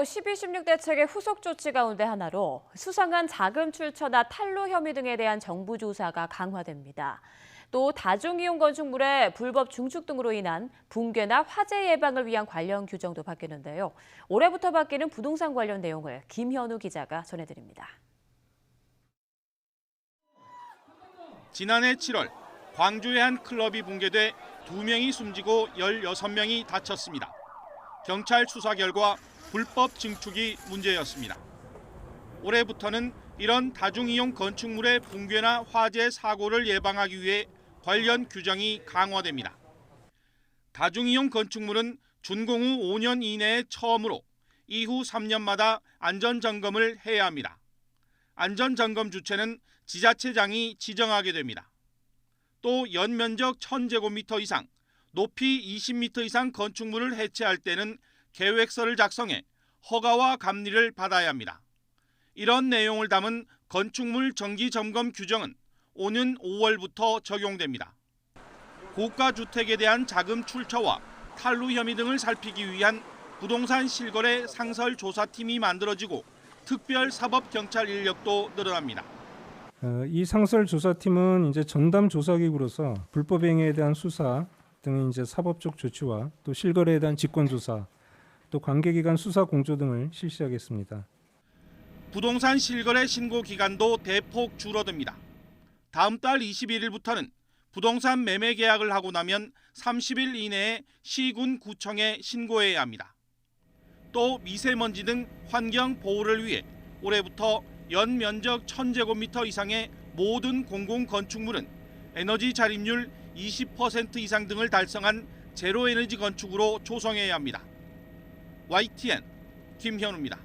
정부 12.16 대책의 후속 조치 가운데 하나로 수상한 자금 출처나 탈루 혐의 등에 대한 정부 조사가 강화됩니다. 또 다중이용 건축물의 불법 중축 등으로 인한 붕괴나 화재 예방을 위한 관련 규정도 바뀌는데요. 올해부터 바뀌는 부동산 관련 내용을 김현우 기자가 전해드립니다. 지난해 7월 광주의 한 클럽이 붕괴돼 2명이 숨지고 16명이 다쳤습니다. 경찰 수사 결과 불법 증축이 문제였습니다. 올해부터는 이런 다중이용 건축물의 붕괴나 화재 사고를 예방하기 위해 관련 규정이 강화됩니다. 다중이용 건축물은 준공 후 5년 이내에 처음으로 이후 3년마다 안전점검을 해야 합니다. 안전점검 주체는 지자체장이 지정하게 됩니다. 또 연면적 1000제곱미터 이상, 높이 20m 이상 건축물을 해체할 때는 계획서를 작성해 허가와 감리를 받아야 합니다. 이런 내용을 담은 건축물 정기점검 규정은 오는 5월부터 적용됩니다. 고가 주택에 대한 자금 출처와 탈루 혐의 등을 살피기 위한 부동산 실거래 상설 조사팀이 만들어지고 특별 사법 경찰 인력도 늘어납니다. 이 상설 조사팀은 이제 전담 조사기구로서 불법 행위에 대한 수사 등의 이제 사법적 조치와 또 실거래에 대한 직권 조사, 또 관계기관 수사 공조 등을 실시하겠습니다. 부동산 실거래 신고 기간도 대폭 줄어듭니다. 다음 달 21일부터는 부동산 매매 계약을 하고 나면 30일 이내에 시군 구청에 신고해야 합니다. 또 미세먼지 등 환경 보호를 위해 올해부터 연면적 1000제곱미터 이상의 모든 공공건축물은 에너지 자립률 20% 이상 등을 달성한 제로에너지 건축으로 조성해야 합니다. YTN 김현우입니다.